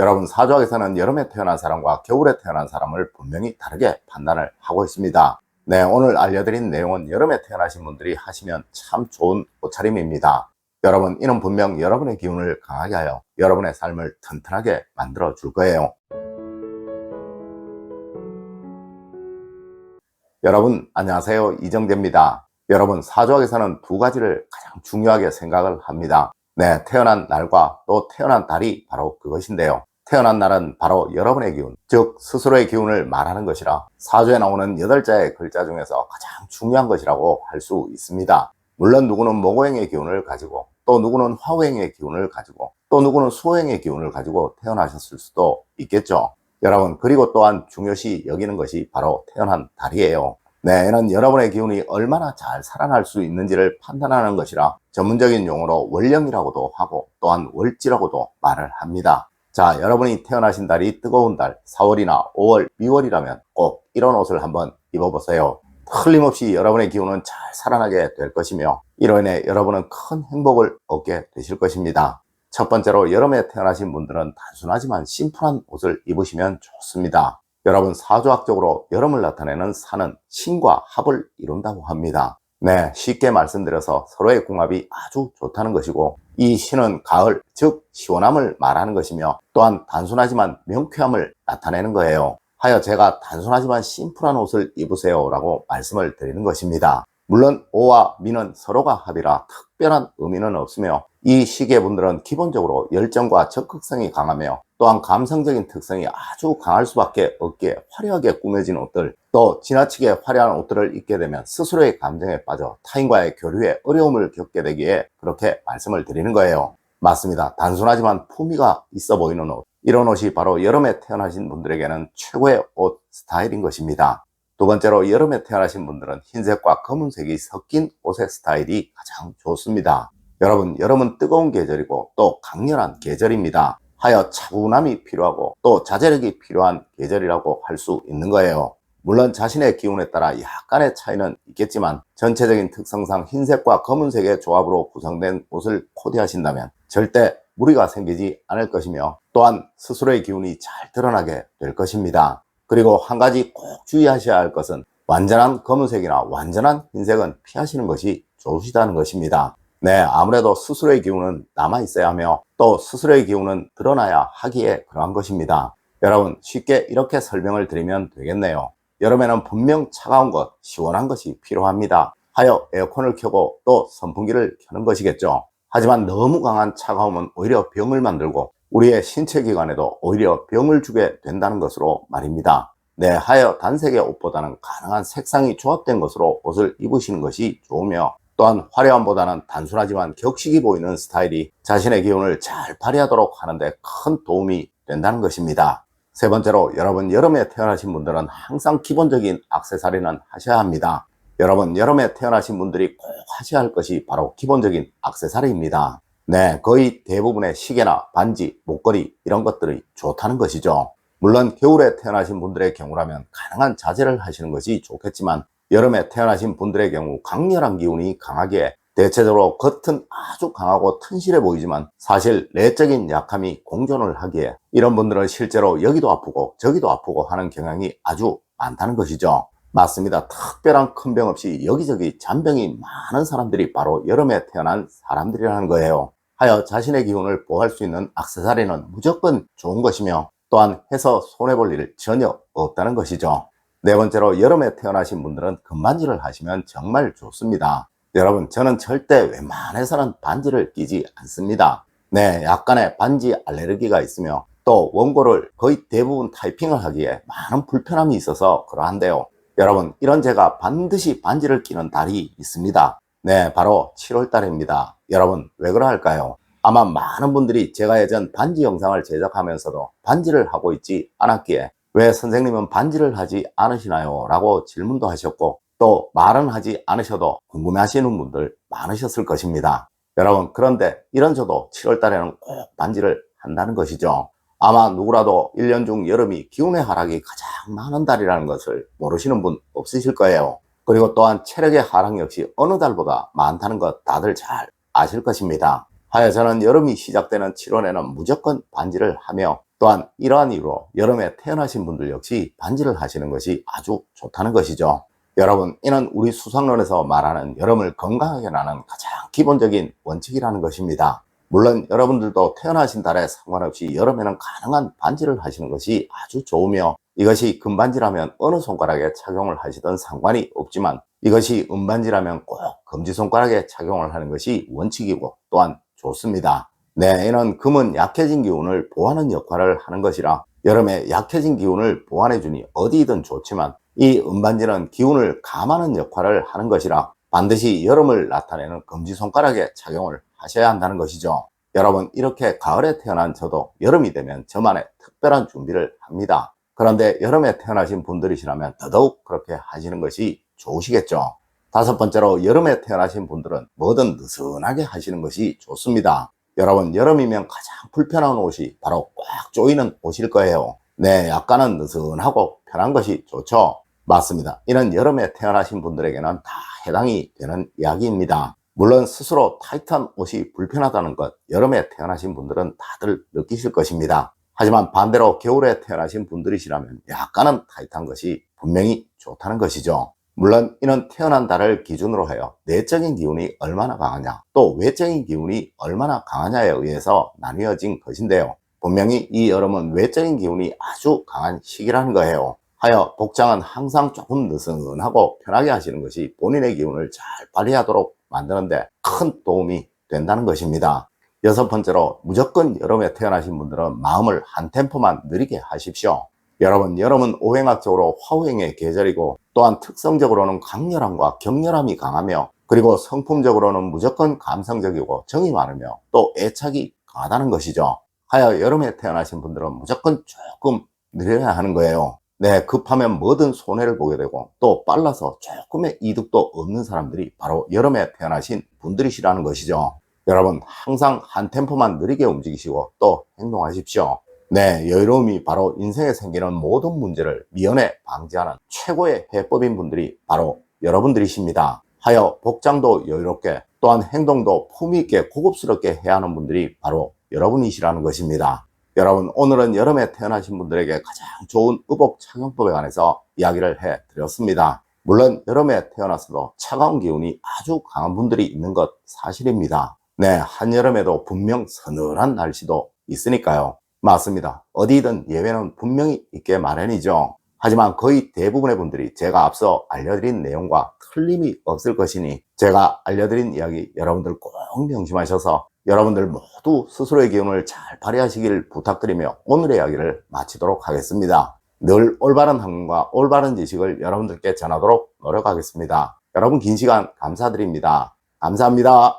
여러분, 사주학에서는 여름에 태어난 사람과 겨울에 태어난 사람을 분명히 다르게 판단을 하고 있습니다. 네, 오늘 알려드린 내용은 여름에 태어나신 분들이 하시면 참 좋은 옷차림입니다. 여러분, 이는 분명 여러분의 기운을 강하게 하여 여러분의 삶을 튼튼하게 만들어 줄 거예요. 여러분, 안녕하세요. 이정재입니다. 여러분, 사주학에서는 두 가지를 가장 중요하게 생각을 합니다. 네, 태어난 날과 또 태어난 달이 바로 그것인데요. 태어난 날은 바로 여러분의 기운, 즉 스스로의 기운을 말하는 것이라 사주에 나오는 8자의 글자 중에서 가장 중요한 것이라고 할 수 있습니다. 물론 누구는 목오행의 기운을 가지고, 또 누구는 화오행의 기운을 가지고, 또 누구는 수오행의 기운을 가지고 태어나셨을 수도 있겠죠. 여러분, 그리고 또한 중요시 여기는 것이 바로 태어난 달이에요. 네, 얘는 여러분의 기운이 얼마나 잘 살아날 수 있는지를 판단하는 것이라 전문적인 용어로 월령이라고도 하고 또한 월지라고도 말을 합니다. 자, 여러분이 태어나신 달이 뜨거운 달 4월이나 5월, 미월이라면 꼭 이런 옷을 한번 입어보세요. 틀림없이 여러분의 기운은 잘 살아나게 될 것이며 이로 인해 여러분은 큰 행복을 얻게 되실 것입니다. 첫 번째로, 여름에 태어나신 분들은 단순하지만 심플한 옷을 입으시면 좋습니다. 여러분, 사주학적으로 여름을 나타내는 산은 신과 합을 이룬다고 합니다. 네, 쉽게 말씀드려서 서로의 궁합이 아주 좋다는 것이고, 이 신은 가을, 즉 시원함을 말하는 것이며 또한 단순하지만 명쾌함을 나타내는 거예요. 하여 제가 단순하지만 심플한 옷을 입으세요 라고 말씀을 드리는 것입니다. 물론 오와 미는 서로가 합이라 특별한 의미는 없으며 이 시기의 분들은 기본적으로 열정과 적극성이 강하며 또한 감성적인 특성이 아주 강할 수밖에 없기에 화려하게 꾸며진 옷들, 또 지나치게 화려한 옷들을 입게 되면 스스로의 감정에 빠져 타인과의 교류에 어려움을 겪게 되기에 그렇게 말씀을 드리는 거예요. 맞습니다. 단순하지만 품위가 있어 보이는 옷, 이런 옷이 바로 여름에 태어나신 분들에게는 최고의 옷 스타일인 것입니다. 두 번째로, 여름에 태어나신 분들은 흰색과 검은색이 섞인 옷의 스타일이 가장 좋습니다. 여러분, 여름은 뜨거운 계절이고 또 강렬한 계절입니다. 하여 차분함이 필요하고 또 자제력이 필요한 계절이라고 할 수 있는 거예요. 물론 자신의 기운에 따라 약간의 차이는 있겠지만 전체적인 특성상 흰색과 검은색의 조합으로 구성된 옷을 코디하신다면 절대 무리가 생기지 않을 것이며 또한 스스로의 기운이 잘 드러나게 될 것입니다. 그리고 한 가지 꼭 주의하셔야 할 것은 완전한 검은색이나 완전한 흰색은 피하시는 것이 좋으시다는 것입니다. 네, 아무래도 스스로의 기운은 남아있어야 하며 또 스스로의 기운은 드러나야 하기에 그러한 것입니다. 여러분, 쉽게 이렇게 설명을 드리면 되겠네요. 여름에는 분명 차가운 것, 시원한 것이 필요합니다. 하여 에어컨을 켜고 또 선풍기를 켜는 것이겠죠. 하지만 너무 강한 차가움은 오히려 병을 만들고 우리의 신체 기관에도 오히려 병을 주게 된다는 것으로 말입니다. 네, 하여 단색의 옷보다는 가능한 색상이 조합된 것으로 옷을 입으시는 것이 좋으며 또한 화려함보다는 단순하지만 격식이 보이는 스타일이 자신의 기운을 잘 발휘하도록 하는데 큰 도움이 된다는 것입니다. 세 번째로, 여러분, 여름에 태어나신 분들은 항상 기본적인 액세서리는 하셔야 합니다. 여러분, 여름에 태어나신 분들이 꼭 하셔야 할 것이 바로 기본적인 액세서리입니다. 네, 거의 대부분의 시계나 반지, 목걸이 이런 것들이 좋다는 것이죠. 물론 겨울에 태어나신 분들의 경우라면 가능한 자제를 하시는 것이 좋겠지만 여름에 태어나신 분들의 경우 강렬한 기운이 강하기에 대체적으로 겉은 아주 강하고 튼실해 보이지만 사실 내적인 약함이 공존을 하기에 이런 분들은 실제로 여기도 아프고 저기도 아프고 하는 경향이 아주 많다는 것이죠. 맞습니다. 특별한 큰 병 없이 여기저기 잔병이 많은 사람들이 바로 여름에 태어난 사람들이라는 거예요. 하여 자신의 기운을 보호할 수 있는 액세서리는 무조건 좋은 것이며 또한 해서 손해볼 일 전혀 없다는 것이죠. 네 번째로, 여름에 태어나신 분들은 금반지를 하시면 정말 좋습니다. 여러분, 저는 절대 웬만해서는 반지를 끼지 않습니다. 네, 약간의 반지 알레르기가 있으며 또 원고를 거의 대부분 타이핑을 하기에 많은 불편함이 있어서 그러한데요. 여러분, 이런 제가 반드시 반지를 끼는 달이 있습니다. 네, 바로 7월 달입니다. 여러분, 왜 그럴까요? 아마 많은 분들이 제가 예전 반지 영상을 제작하면서도 반지를 하고 있지 않았기에 왜 선생님은 반지를 하지 않으시나요? 라고 질문도 하셨고 또 말은 하지 않으셔도 궁금해 하시는 분들 많으셨을 것입니다. 여러분, 그런데 이런 저도 7월 달에는 꼭 반지를 한다는 것이죠. 아마 누구라도 1년 중 여름이 기운의 하락이 가장 많은 달이라는 것을 모르시는 분 없으실 거예요. 그리고 또한 체력의 하락 역시 어느 달보다 많다는 것 다들 잘 아실 것입니다. 하여 저는 여름이 시작되는 7월에는 무조건 반지를 하며 또한 이러한 이유로 여름에 태어나신 분들 역시 반지를 하시는 것이 아주 좋다는 것이죠. 여러분, 이는 우리 수상론에서 말하는 여름을 건강하게 나는 가장 기본적인 원칙이라는 것입니다. 물론 여러분들도 태어나신 달에 상관없이 여름에는 가능한 반지를 하시는 것이 아주 좋으며, 이것이 금반지라면 어느 손가락에 착용을 하시든 상관이 없지만 이것이 은반지라면 꼭 검지손가락에 착용을 하는 것이 원칙이고 또한 좋습니다. 네, 이는 금은 약해진 기운을 보완하는 역할을 하는 것이라 여름에 약해진 기운을 보완해 주니 어디든 좋지만, 이 은반지는 기운을 감하는 역할을 하는 것이라 반드시 여름을 나타내는 검지손가락에 착용을 하셔야 한다는 것이죠. 여러분, 이렇게 가을에 태어난 저도 여름이 되면 저만의 특별한 준비를 합니다. 그런데 여름에 태어나신 분들이시라면 더더욱 그렇게 하시는 것이 좋으시겠죠. 다섯 번째로, 여름에 태어나신 분들은 뭐든 느슨하게 하시는 것이 좋습니다. 여러분, 여름이면 가장 불편한 옷이 바로 꽉 조이는 옷일 거예요. 네, 약간은 느슨하고 편한 것이 좋죠. 맞습니다. 이는 여름에 태어나신 분들에게는 다 해당이 되는 이야기입니다. 물론 스스로 타이트한 옷이 불편하다는 것, 여름에 태어나신 분들은 다들 느끼실 것입니다. 하지만 반대로 겨울에 태어나신 분들이시라면 약간은 타이트한 것이 분명히 좋다는 것이죠. 물론 이는 태어난 달을 기준으로 하여 내적인 기운이 얼마나 강하냐, 또 외적인 기운이 얼마나 강하냐에 의해서 나뉘어진 것인데요. 분명히 이 여름은 외적인 기운이 아주 강한 시기라는 거예요. 하여 복장은 항상 조금 느슨하고 편하게 하시는 것이 본인의 기운을 잘 발휘하도록 만드는데 큰 도움이 된다는 것입니다. 여섯 번째로, 무조건 여름에 태어나신 분들은 마음을 한 템포만 느리게 하십시오. 여러분, 여름은 오행학적으로 화오행의 계절이고 또한 특성적으로는 강렬함과 격렬함이 강하며, 그리고 성품적으로는 무조건 감성적이고 정이 많으며 또 애착이 강하다는 것이죠. 하여 여름에 태어나신 분들은 무조건 조금 느려야 하는 거예요. 네, 급하면 뭐든 손해를 보게 되고 또 빨라서 조금의 이득도 없는 사람들이 바로 여름에 태어나신 분들이시라는 것이죠. 여러분, 항상 한 템포만 느리게 움직이시고 또 행동하십시오. 네, 여유로움이 바로 인생에 생기는 모든 문제를 미연에 방지하는 최고의 해법인 분들이 바로 여러분들이십니다. 하여 복장도 여유롭게 또한 행동도 품위있게 고급스럽게 해야 하는 분들이 바로 여러분이시라는 것입니다. 여러분, 오늘은 여름에 태어나신 분들에게 가장 좋은 의복 착용법에 관해서 이야기를 해드렸습니다. 물론 여름에 태어나서도 차가운 기운이 아주 강한 분들이 있는 것 사실입니다. 네, 한여름에도 분명 서늘한 날씨도 있으니까요. 맞습니다. 어디든 예외는 분명히 있게 마련이죠. 하지만 거의 대부분의 분들이 제가 앞서 알려드린 내용과 틀림이 없을 것이니 제가 알려드린 이야기 여러분들 꼭 명심하셔서 여러분들 모두 스스로의 기운을 잘 발휘하시길 부탁드리며 오늘의 이야기를 마치도록 하겠습니다. 늘 올바른 학문과 올바른 지식을 여러분들께 전하도록 노력하겠습니다. 여러분, 긴 시간 감사드립니다. 감사합니다.